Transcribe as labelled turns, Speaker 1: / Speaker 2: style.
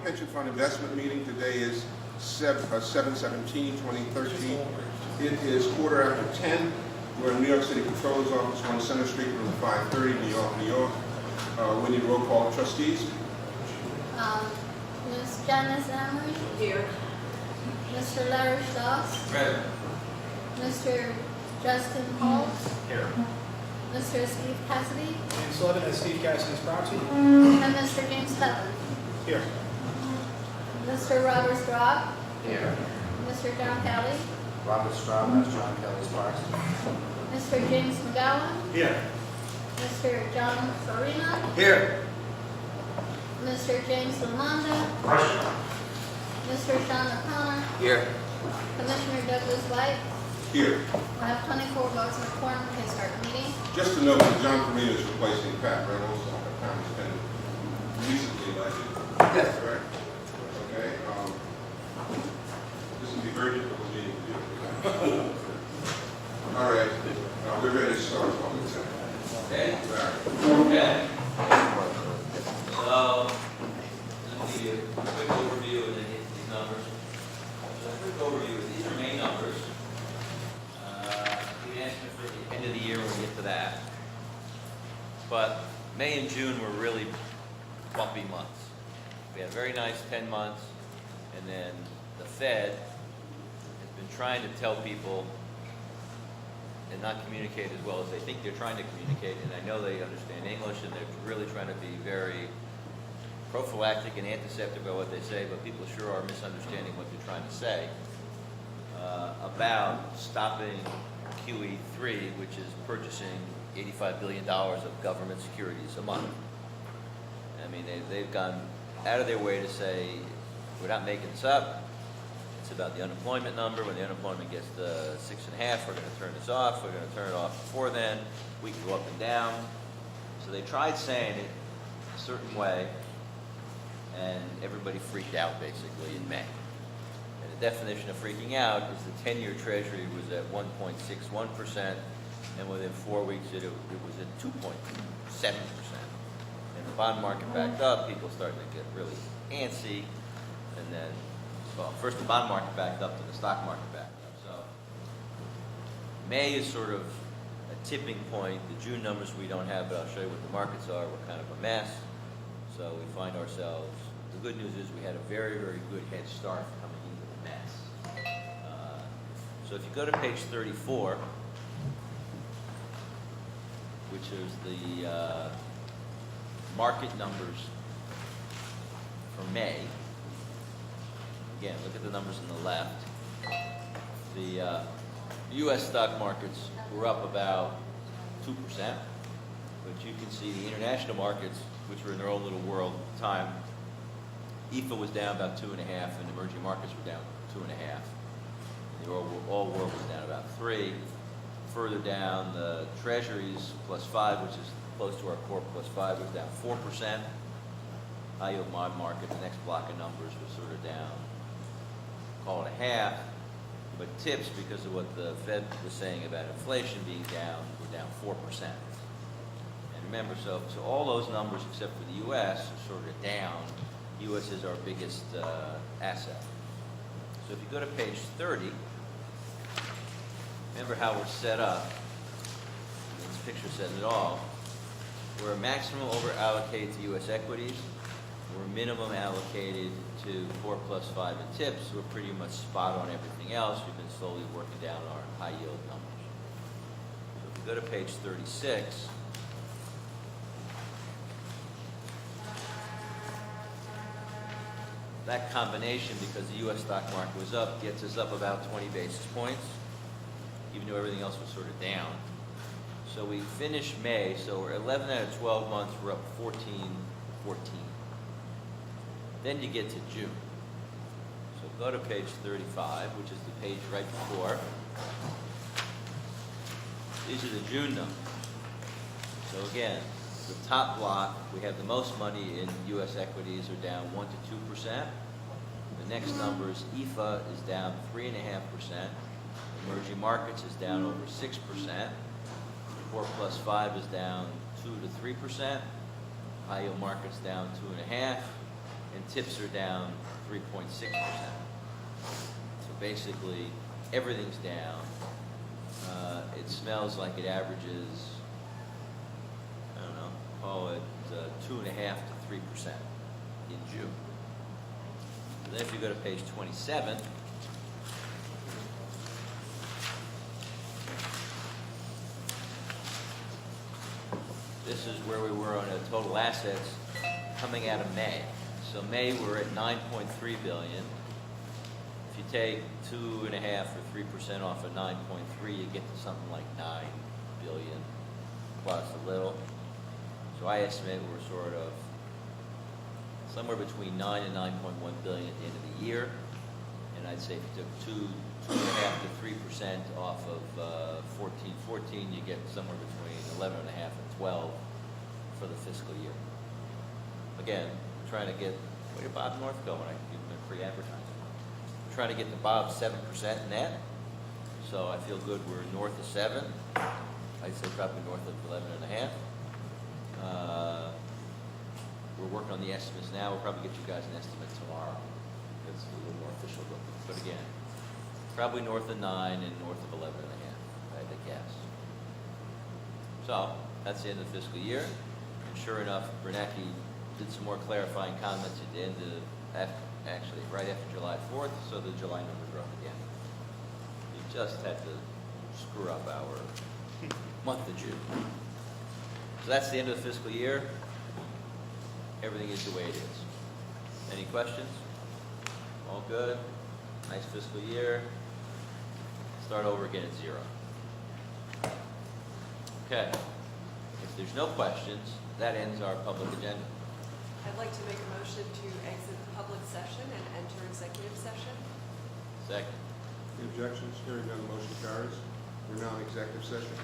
Speaker 1: pension fund investment meeting. Today is 7/17/2013. It is 10:15. We're in New York City Controller's Office, 1 Center Street, room 530, New York, New York. We need roll call. Trustees?
Speaker 2: Ms. Janice Emery?
Speaker 3: Here.
Speaker 2: Mr. Larry Stoss?
Speaker 4: Present.
Speaker 2: Mr. Justin Holtz?
Speaker 4: Here.
Speaker 2: Mr. Steve Cassidy?
Speaker 5: James Sullivan as Steve Cassidy's proxy.
Speaker 2: And Mr. James Putnam?
Speaker 5: Here.
Speaker 2: Mr. Robert Straub?
Speaker 4: Here.
Speaker 2: Mr. John Kelly?
Speaker 4: Robert Straub as John Kelly's proxy.
Speaker 2: Mr. James McGowan?
Speaker 4: Here.
Speaker 2: Mr. John Farina?
Speaker 4: Here.
Speaker 2: Mr. James Lamonda? Mr. Sean O'Connor?
Speaker 4: Here.
Speaker 2: Commissioner Douglas White?
Speaker 1: Here.
Speaker 2: I have 24 votes in quorum. Please start the meeting.
Speaker 1: Just to note that John Farina is replacing Pat Reynolds, who's been recently elected.
Speaker 4: Yes.
Speaker 1: Correct? Okay. This will be a very difficult meeting to do. All right. We're ready to start.
Speaker 6: Okay.
Speaker 1: Larry.
Speaker 6: Okay. So, let me give you a quick overview and then get these numbers. So, a quick overview. These are May numbers. You can ask me for the end of the year when we get to that. But May and June were really bumpy months. We had a very nice 10 months, and then the Fed has been trying to tell people and not communicate as well as they think they're trying to communicate, and I know they understand English, and they're really trying to be very prophylactic and antiseptic about what they say, but people sure are misunderstanding what they're trying to say about stopping QE3, which is purchasing $85 billion of government securities a month. I mean, they've gone out of their way to say, we're not making this up. It's about the unemployment number. When the unemployment gets to 6.5, we're going to turn this off. We're going to turn it off before then. We can go up and down. So they tried saying it a certain way, and everybody freaked out basically in May. And the definition of freaking out is the 10-year Treasury was at 1.61%, and within 4 weeks it was at 2.7%. And the bond market backed up. People started to get really antsy, and then, well, first the bond market backed up, then the stock market backed up. So May is sort of a tipping point. The June numbers we don't have, but I'll show you what the markets are. We're kind of a mess. So we find ourselves, the good news is we had a very, very good head start coming into the mess. So if you go to page 34, which is the market numbers for May. Again, look at the numbers on the left. The U.S. stock markets were up about 2%, but you can see the international markets, which were in their own little world at the time, IFA was down about 2.5%, and emerging markets were down 2.5%. The all world was down about 3%. Further down, the Treasuries +5%, which is close to our core +5%, was down 4%. High yield bond market, the next block of numbers was sort of down, call it 0.5%, but tips, because of what the Fed was saying about inflation being down, were down 4%. And remember, so all those numbers except for the U.S. are sort of down. U.S. is our biggest asset. So if you go to page 30, remember how we're set up. This picture says it all. We're maximum over allocated to U.S. equities. We're minimum allocated to core +5 and tips. We're pretty much spot on everything else. We've been slowly working down our high yield numbers. So if you go to page 36, that combination, because the U.S. stock market was up, gets us up about 20 basis points, even though everything else was sort of down. So we finished May, so we're 11 out of 12 months, we're up 14. Then you get to June. So go to page 35, which is the page right before. These are the June numbers. So again, the top block, we have the most money in U.S. equities are down 1 to 2%. The next numbers, IFA is down 3.5%. Emerging markets is down over 6%. Core +5 is down 2 to 3%. High yield markets down 2.5%. and tips are down 3.6%. So basically, everything's down. It smells like it averages, I don't know, call it 2.5% to 3% in June. And then if you go to page 27, this is where we were on the total assets coming out of May. So May we're at 9.3 billion. If you take 2.5 or 3% off of 9.3, you get to something like 9 billion plus a little. So I estimate we're sort of somewhere between 9 and 9.1 billion at the end of the year. And I'd say if you took 2.5 to 3% off of 14, you get somewhere between 11.5 and 12 for the fiscal year. Again, trying to get, where did Bob North go when I give him a free advertising? Trying to get to Bob 7% net. So I feel good we're north of 7. I'd say probably north of 11.5. We're working on the estimates now. We'll probably get you guys an estimate tomorrow. It's a little more official looking. But again, probably north of 9 and north of 11.5, I think, guess. So that's the end of the fiscal year. And sure enough, Bernanke did some more clarifying comments at the end of, actually right after July 4th, so the July numbers are up again. You just had to screw up our month of June. So that's the end of the fiscal year. Everything is the way it is. Any questions? All good? Nice fiscal year. Start over again at 0. Okay. If there's no questions, that ends our public agenda.
Speaker 3: I'd like to make a motion to exit the public session and enter executive session.
Speaker 6: Second.
Speaker 1: Any objections? Hearing none, the motion carries. We're now in executive session.